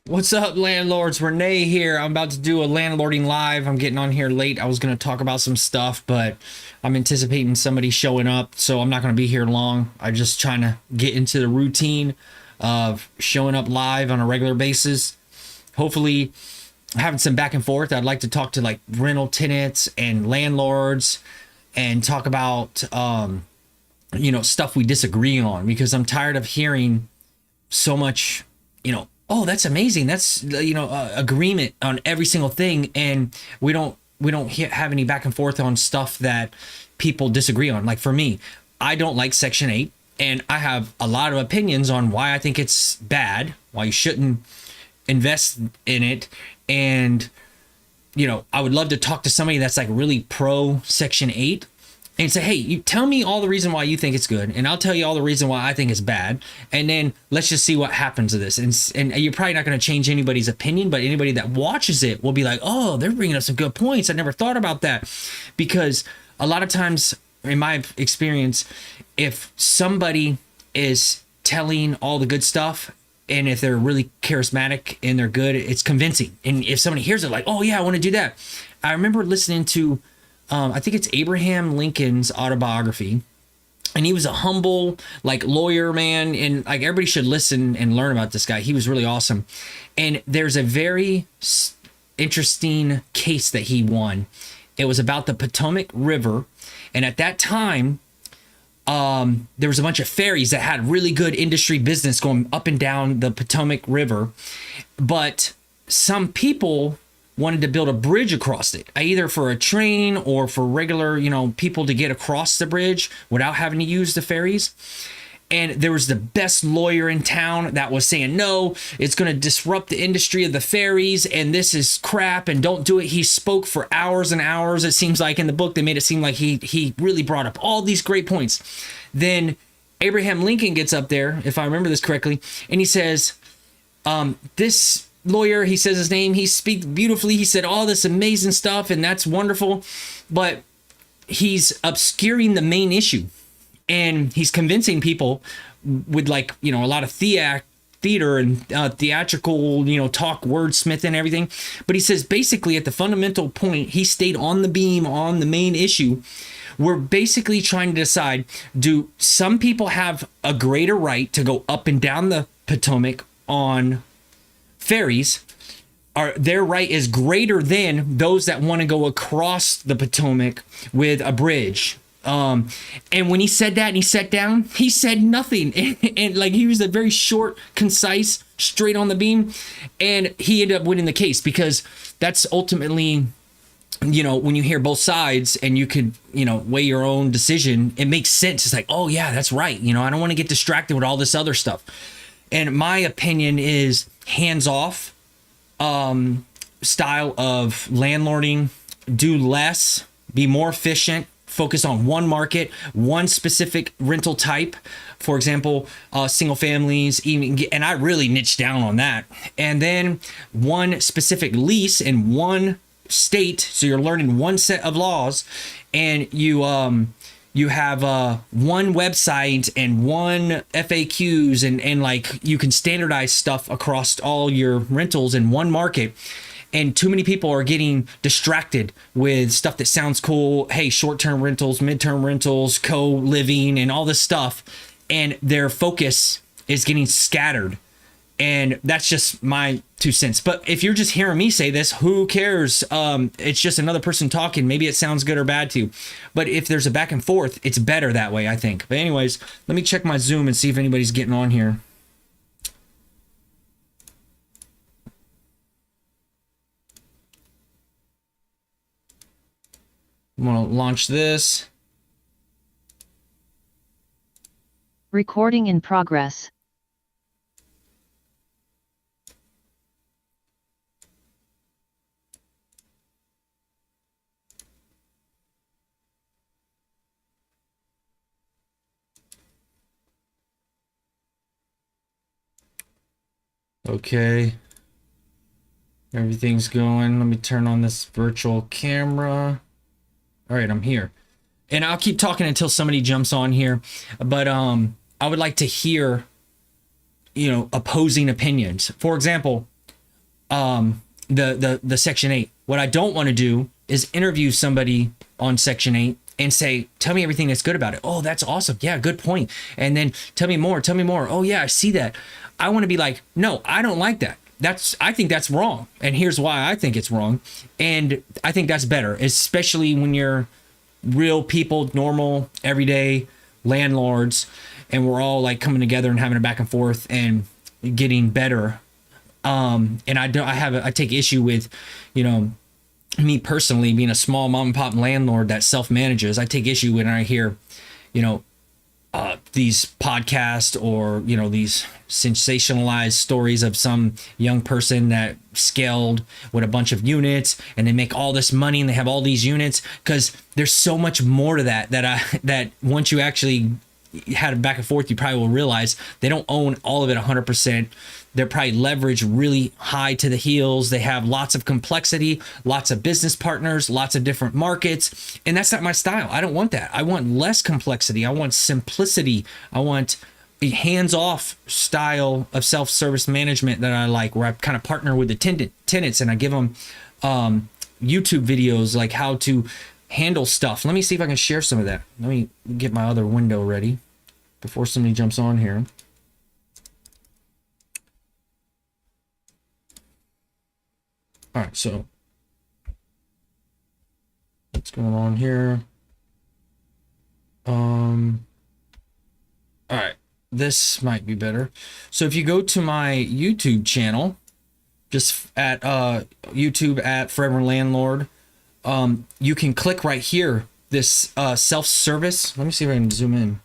What's up, landlords? Renee here. I'm about to do a landlording live. I'm getting on here late. I was going to talk about some stuff, but I'm anticipating somebody showing up, so I'm not going to be here long. I'm just trying to get into the routine of showing up live on a regular basis. Hopefully, having some back and forth. I'd like to talk to like rental tenants and landlords and talk about stuff we disagree on, because I'm tired of hearing so much, oh, that's amazing, that's agreement on every single thing, and we don't have any back and forth on stuff that people disagree on. Like for me, I don't like Section 8, and I have a lot of opinions on why I think it's bad, why you shouldn't invest in it. And I would love to talk to somebody that's like really pro Section 8 and say, hey, you tell me all the reason why you think it's good, and I'll tell you all the reason why I think it's bad, and then let's just see what happens to this. And you're probably not going to change anybody's opinion, but anybody that watches it will be like, oh, they're bringing up some good points. I never thought about that. Because a lot of times, in my experience, if somebody is telling all the good stuff, and if they're really charismatic and they're good, it's convincing. And if somebody hears it like, oh yeah, I want to do that. I remember listening to I think it's Abraham Lincoln's autobiography, and he was a humble like lawyer, man, and like everybody should listen and learn about this guy. He was really awesome. And there's a very interesting case that he won. It was about the Potomac River, and at that time there was a bunch of ferries that had really good industry business going up and down the Potomac River, but some people wanted to build a bridge across it, either for a train or for regular, people to get across the bridge without having to use the ferries. And there was the best lawyer in town that was saying, no, it's going to disrupt the industry of the ferries, and this is crap, and don't do it. He spoke for hours and hours. It seems like in the book, they made it seem like he really brought up all these great points. Then Abraham Lincoln gets up there, if I remember this correctly, and he says, this lawyer, he says his name, he speaks beautifully, he said all this amazing stuff, and that's wonderful, but he's obscuring the main issue, and he's convincing people with a lot of theater and theatrical, talk, wordsmith and everything. But he says basically at the fundamental point, he stayed on the beam on the main issue. We're basically trying to decide, do some people have a greater right to go up and down the Potomac on ferries? Their right is greater than those that want to go across the Potomac with a bridge. And when he said that and he sat down, he said nothing. And like, he was a very short, concise, straight on the beam. And he ended up winning the case, because that's ultimately, when you hear both sides and you could, weigh your own decision, it makes sense. It's like, oh yeah, that's right. I don't want to get distracted with all this other stuff. And my opinion is hands-off style of landlording. Do less, be more efficient, focus on one market, one specific rental type. For example, single families, and I really niche down on that. And then one specific lease in one state, so you're learning one set of laws, and you have one website and one FAQs, and like you can standardize stuff across all your rentals in one market. And too many people are getting distracted with stuff that sounds cool. Hey, short-term rentals, mid-term rentals, co-living, and all this stuff. And their focus is getting scattered. And that's just my 2 cents. But if you're just hearing me say this, who cares? It's just another person talking. Maybe it sounds good or bad to you. But if there's a back and forth, it's better that way, I think. But anyways, let me check my Zoom and see if anybody's getting on here. I'm going to launch this. Recording in progress. Okay. Everything's going. Let me turn on this virtual camera. All right, I'm here. And I'll keep talking until somebody jumps on here. But I would like to hear, opposing opinions. For example, the Section 8. What I don't want to do is interview somebody on Section 8 and say, tell me everything that's good about it. Oh, that's awesome. Yeah, good point. And then tell me more. Oh yeah, I see that. I want to be like, no, I don't like that. I think that's wrong. And here's why I think it's wrong. And I think that's better, especially when you're real people, normal, everyday landlords, and we're all like coming together and having a back and forth and getting better. And I take issue with, me personally being a small mom and pop landlord that self-manages. I take issue when I hear, these podcasts or, these sensationalized stories of some young person that scaled with a bunch of units and they make all this money and they have all these units, because there's so much more to that once you actually had a back and forth, you probably will realize they don't own all of it 100%. They're probably leveraged really high to the heels. They have lots of complexity, lots of business partners, lots of different markets. And that's not my style. I don't want that. I want less complexity. I want simplicity. I want a hands-off style of self-service management that I like, where I kind of partner with the tenants and I give them YouTube videos like how to handle stuff. Let me see if I can share some of that. Let me get my other window ready before somebody jumps on here. All right, so what's going on here? All right, this might be better. So if you go to my YouTube channel, just at YouTube at Forever Landlord, you can click right here, this self-service. Let me see if I can zoom in.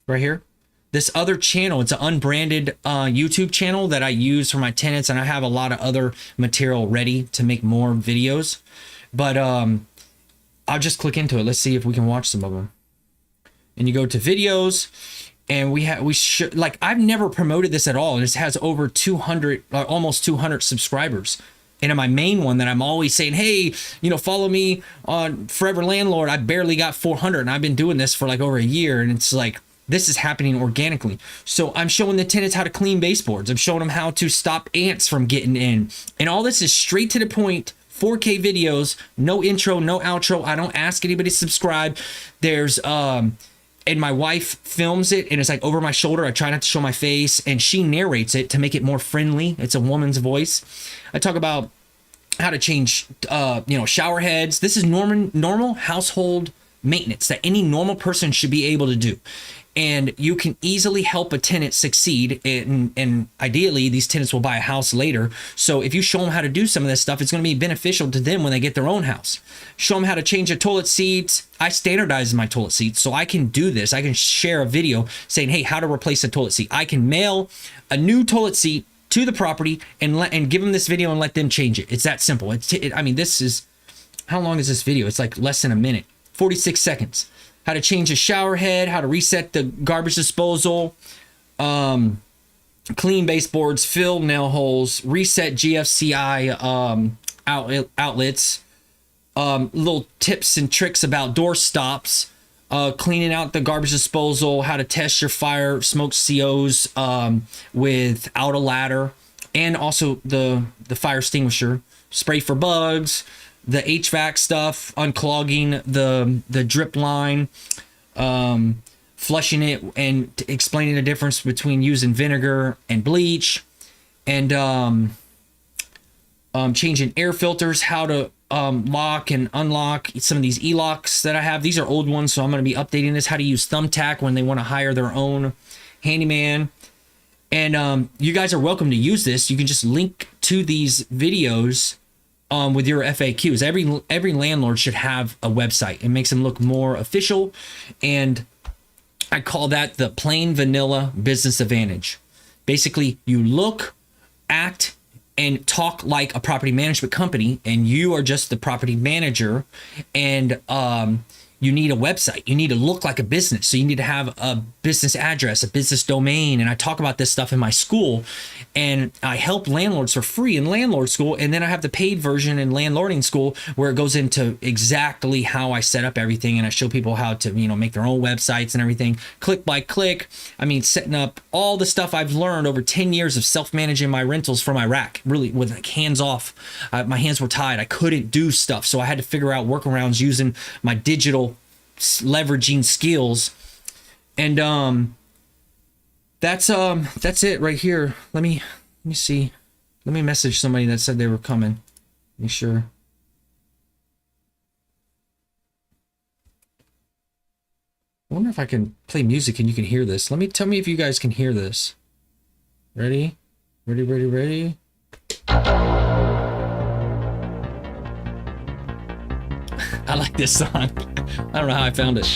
Right here. This other channel, it's an unbranded YouTube channel that I use for my tenants, and I have a lot of other material ready to make more videos. But I'll just click into it. Let's see if we can watch some of them. And you go to videos, and like, I've never promoted this at all. And this has over 200, almost 200 subscribers. And in my main one that I'm always saying, hey, follow me on Forever Landlord, I barely got 400, and I've been doing this for like over a year. And it's like, this is happening organically. So I'm showing the tenants how to clean baseboards. I'm showing them how to stop ants from getting in. And all this is straight to the point, 4K videos, no intro, no outro. I don't ask anybody to subscribe. There's, and my wife films it, and it's like over my shoulder. I try not to show my face, and she narrates it to make it more friendly. It's a woman's voice. I talk about how to change, shower heads. This is normal household maintenance that any normal person should be able to do. And you can easily help a tenant succeed. And ideally, these tenants will buy a house later. So if you show them how to do some of this stuff, it's going to be beneficial to them when they get their own house. Show them how to change a toilet seat. I standardize my toilet seats, so I can do this. I can share a video saying, hey, how to replace a toilet seat. I can mail a new toilet seat to the property and give them this video and let them change it. It's that simple. This is, how long is this video? It's like less than a minute, 46 seconds. How to change a shower head, how to reset the garbage disposal, clean baseboards, fill nail holes, reset GFCI outlets, little tips and tricks about door stops, cleaning out the garbage disposal, how to test your fire smoke COs without a ladder, and also the fire extinguisher, spray for bugs, the HVAC stuff, unclogging the drip line, flushing it, and explaining the difference between using vinegar and bleach, and changing air filters, how to lock and unlock some of these e-locks that I have. These are old ones, so I'm going to be updating this. How to use Thumbtack when they want to hire their own handyman. And you guys are welcome to use this. You can just link to these videos with your FAQs. Every landlord should have a website. It makes them look more official, and I call that the plain vanilla business advantage. Basically, you look, act, and talk like a property management company, and you are just the property manager, and you need a website. You need to look like a business. So you need to have a business address, a business domain. And I talk about this stuff in my school, and I help landlords for free in landlord school. And then I have the paid version in landlording school where it goes into exactly how I set up everything. And I show people how to, make their own websites and everything, click by click. I mean, setting up all the stuff I've learned over 10 years of self-managing my rentals from Iraq, really with like hands off. My hands were tied. I couldn't do stuff. So I had to figure out workarounds using my digital leveraging skills. And that's it right here. Let me see. Let me message somebody that said they were coming. Be sure. I wonder if I can play music and you can hear this. Tell me if you guys can hear this. Ready? Ready. I like this song. I don't know how I found it.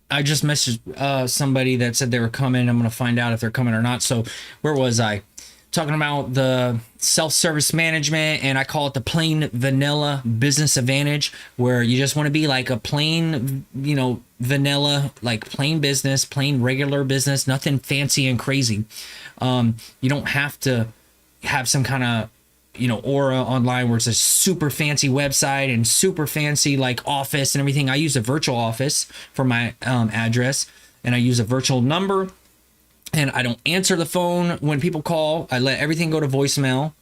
I just messaged somebody that said they were coming. I'm going to find out if they're coming or not. So where was I? Talking about the self-service management, and I call it the plain vanilla business advantage, where you just want to be like a plain, vanilla, like plain business, plain regular business, nothing fancy and crazy. You don't have to have some kind of aura online where it's a super fancy website and super fancy like office and everything. I use a virtual office for my address, and I use a virtual number, and I don't answer the phone when people call. I let everything go to voicemail.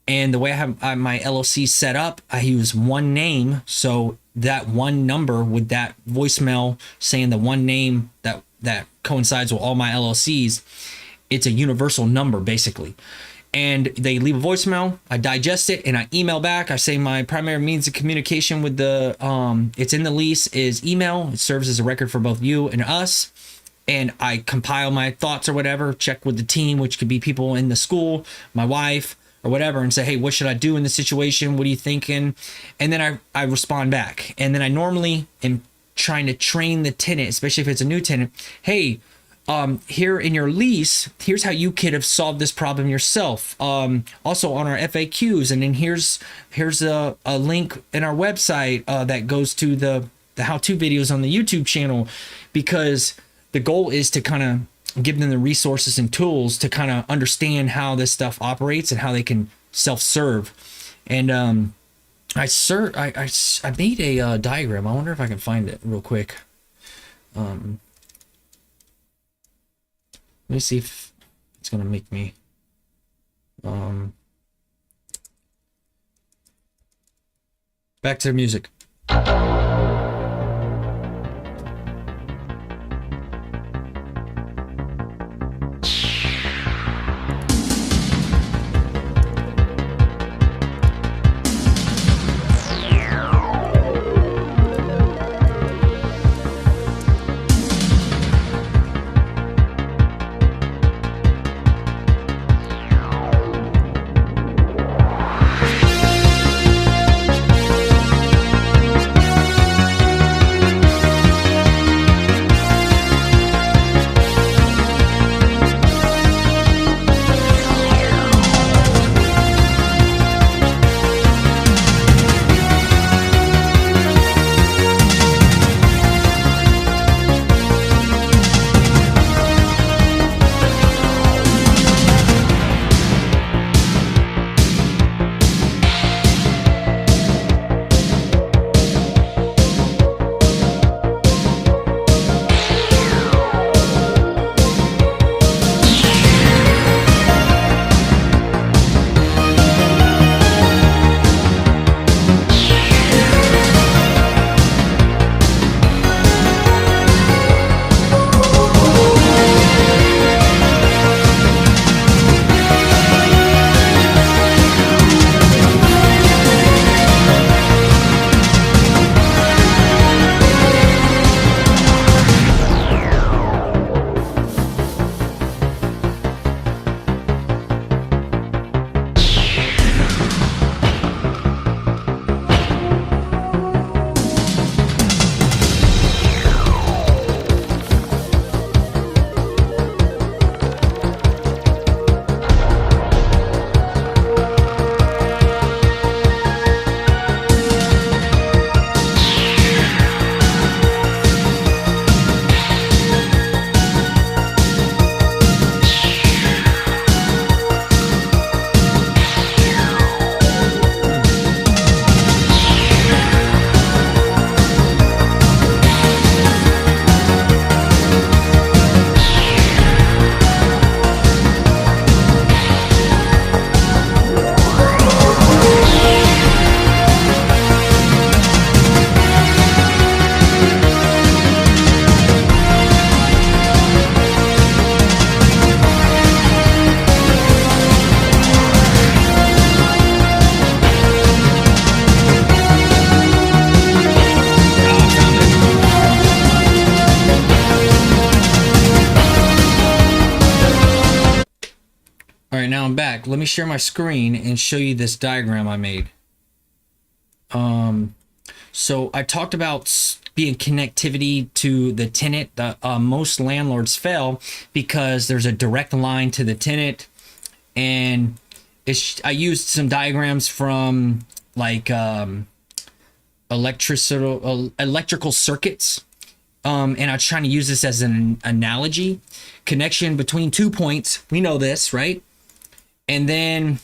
And the way I have my LLC set up, I use one name. So that one number with that voicemail saying the one name that coincides with all my LLCs, it's a universal number basically. And they leave a voicemail, I digest it, and I email back. I say my primary means of communication with the, it's in the lease, is email. It serves as a record for both you and us. And I compile my thoughts or whatever, check with the team, which could be people in the school, my wife, or whatever, and say, hey, what should I do in this situation? What are you thinking? And then I respond back. And then I normally am trying to train the tenant, especially if it's a new tenant. Hey, here in your lease, here's how you could have solved this problem yourself. Also on our FAQs, and then here's a link in our website that goes to the how-to videos on the YouTube channel, because the goal is to kind of give them the resources and tools to kind of understand how this stuff operates and how they can self-serve. And I made a diagram. I wonder if I can find it real quick. Let me see if it's gonna make me. Back to the music. All right, now I'm back. Let me share my screen and show you this diagram I made. So I talked about being connectivity to the tenant. Most landlords fail because there's a direct line to the tenant, and I used some diagrams from like electrical circuits. And I was trying to use this as an analogy. Connection between 2 points. We know this, right? And then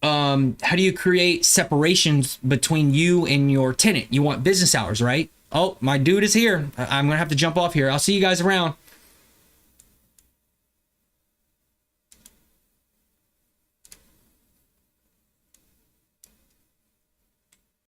how do you create separations between you and your tenant? You want business hours, right? Oh, my dude is here. I'm going to have to jump off here. I'll see you guys around.